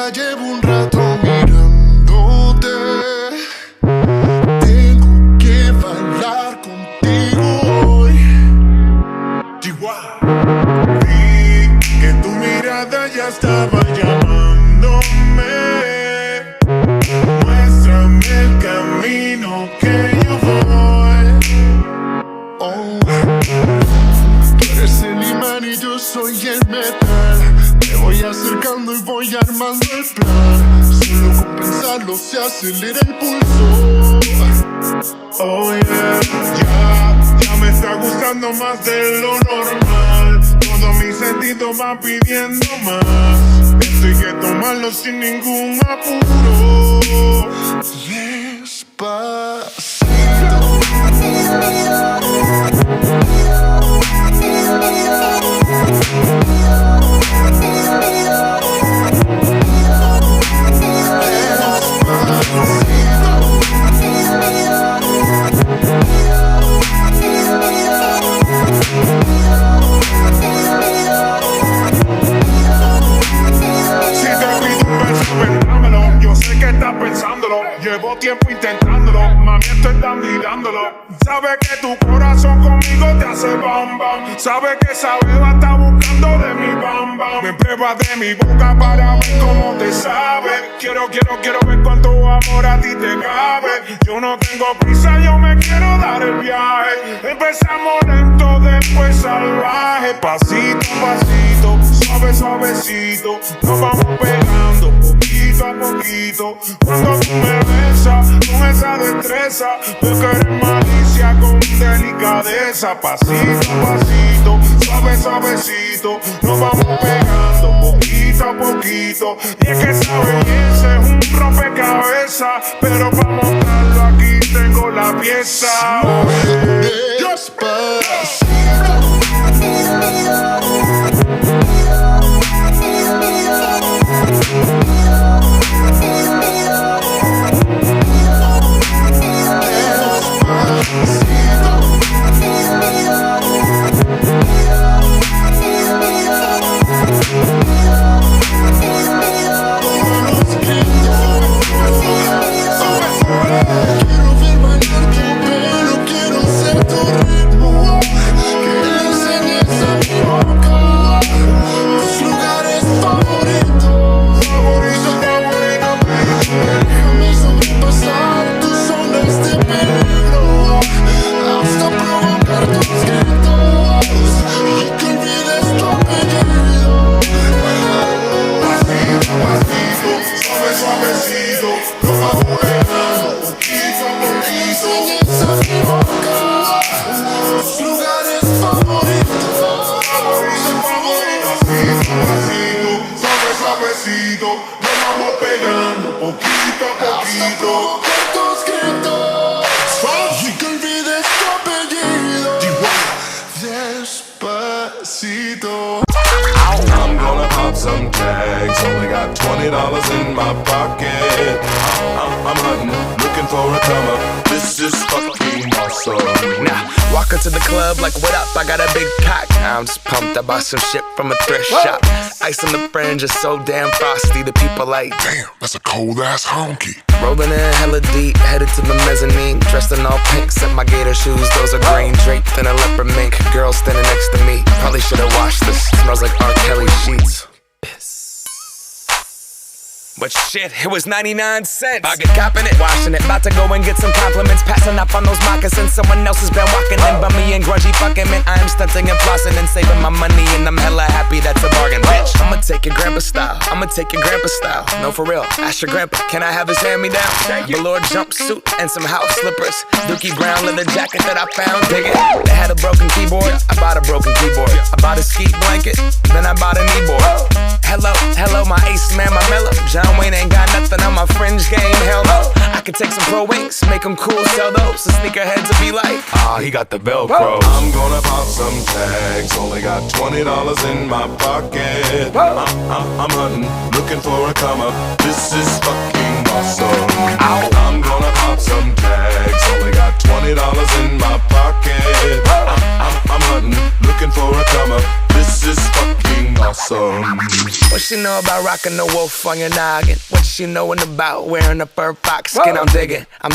ya llevo un rato mirándote. Tengo que bailar contigo hoy. Vi que tu mirada ya estaba llamándome. Muéstrame el camino que yo voy. Oh. Tú eres el imán y yo soy el metal. Me voy acercando y voy armando el plan. Solo con pensarlo se acelera el pulso. Oh yeah, ya me está gustando más de lo normal. Todos mis sentidos van pidiendo más. Esto hay que tomarlo sin ningún apuro. Despacito. Yo sé que estás pensándolo, llevo tiempo intentándolo, mami estoy dando y dándolo. Sabes que tu corazón conmigo te hace bam bam. Sabes que esa beba está buscando de mi bam bam. Me pruebas de mi boca para ver cómo te sabe. Quiero ver cuánto amor a ti te cabe. Yo no tengo prisa, yo me quiero dar el viaje. Empezamos lento, después salvaje. Pasito a pasito, suave suavecito, nos vamos pegando poquito a poquito. Cuando tú me besas con esa destreza, veo que eres malicia con delicadeza. Pasito a pasito, suave suavecito, nos vamos pegando poquito a poquito. Y es que esa belleza es un rompecabezas, pero para montarlo aquí tengo la pieza. I'm gonna pop some tags. Only got $20 in my pocket. I'm hunting, looking for a comer. This is fucking awesome. Now, walk into the club like, what up? I got a big cock. I'm just pumped. I bought some shit from a thrift shop. Ice on the fringe is so damn frosty. The people like, damn, that's a cold ass honky. Rolling in hella deep, headed to the mezzanine. Dressed in all pink, set my gator shoes. Those are green, draped in a leopard mink. Girl standing next to me. Probably should've washed this. Smells like R. Kelly sheets. But shit, it was 99 cents. I get copping it, washing it. About to go and get some compliments. Passing up on those moccasins. Someone else has been walking in bummy and grungy fucking man. I am stunting and flossing and saving my money, and I'm hella happy that's a bargain, bitch. I'ma take your grandpa style. I'ma take your grandpa style. No, for real. Ask your grandpa, can I have his hand-me-down? Velour jumpsuit and some house slippers. Dookie brown leather jacket that I found. Dig it. They had a broken keyboard. I bought a broken keyboard. I bought a ski blanket. Then I bought a kneeboard. Hello, my ace man, my mellow. John Wayne ain't got nothing on my fringe game, hell no. I could take some pro wings, make them cool, sell those. The sneakerheads will be like, he got the Velcro. I'm gonna pop some tags. Only got $20 in my pocket. I'm hunting, looking for a come up. This is fucking awesome. I'm gonna pop some tags. Only got $20 in my pocket. I'm hunting, looking for a come up. This is fucking fucking awesome. What she know about rocking the wolf on your noggin? What she knowin' about wearing a fur fox skin? I'm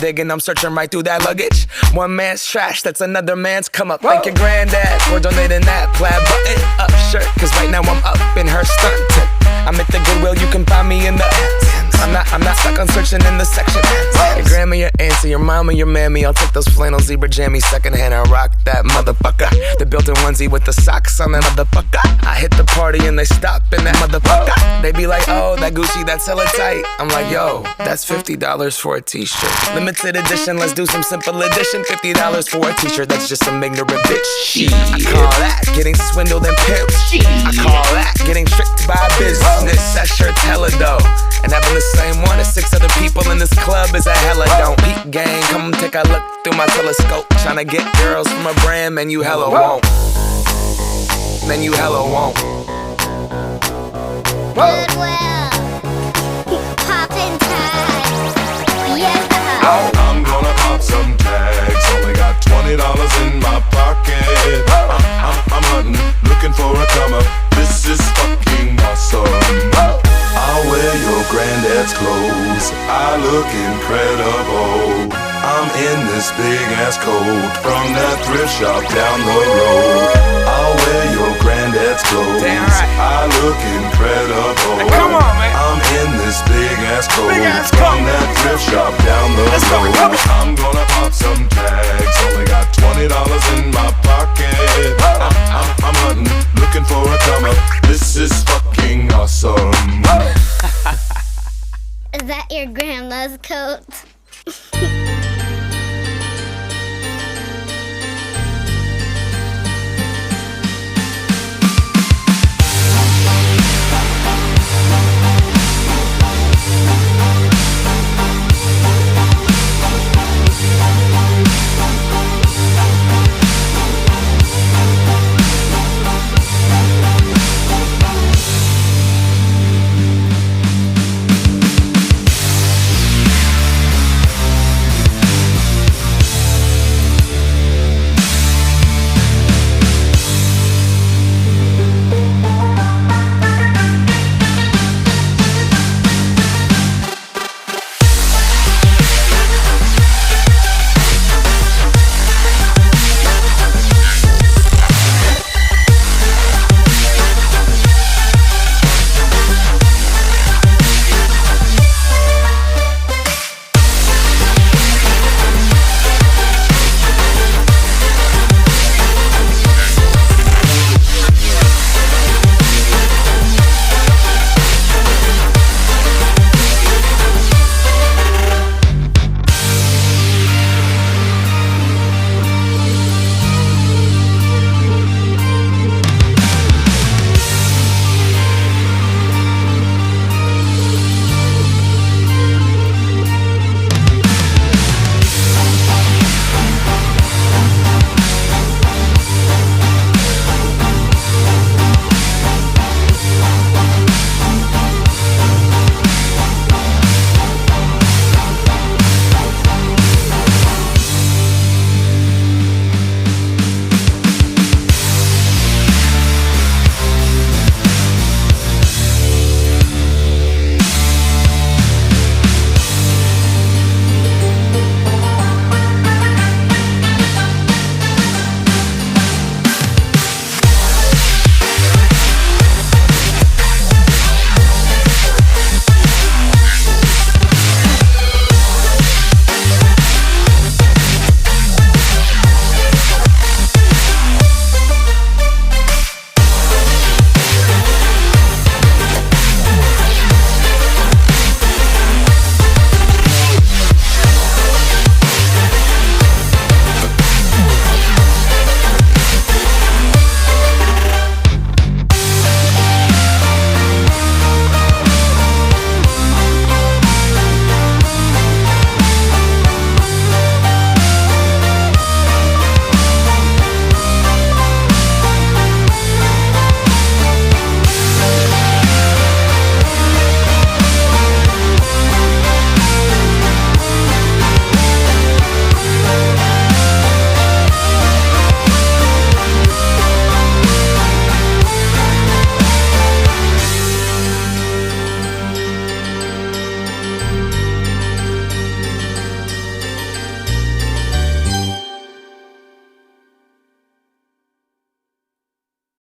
digging, I'm searching right through that luggage. One man's trash, that's another man's come up. Thank your granddad for donating that plaid button up shirt, cause right now I'm up in her skirt. I'm at the Goodwill, you can find me in the I'm not stuck on searching in the section. Your grandma, your auntie, your mama, your mammy. I'll take those flannel zebra jammies secondhand and rock that motherfucker. The built-in onesie with the socks on that motherfucker. I hit the party and they stop in that motherfucker. They be like, oh, that Gucci, that's hella tight. I'm like, yo, that's $50 for a t-shirt. Limited edition, let's do some simple edition. $50 for a t-shirt, that's just some ignorant bitch. Shit, I call that getting swindled and pimped. I call that getting tricked by business. That shirt's hella dope. And having the same one as 6 other people in this club is a hella don't. Peep gang, come take a look through my telescope. Tryna get girls from a brand, man, you hella won't. Man, you hella won't. Goodwill, poppin' tags, yeah. I'm gonna pop some tags. Only got $20 in my pocket. I'm hunting, looking for a come up. This is fucking awesome. I'll wear your granddad's clothes. I look incredible. I'm in this big ass coat from that thrift shop down the road. I'll wear your granddad's clothes. Damn right. I look incredible. Hey, come on, man. I'm in this big ass coat from that thrift shop down the road. I'm gonna pop some tags. Only got $20 in my pocket. I'm hunting, looking for a come up. This is fucking awesome. Is that your grandma's coat?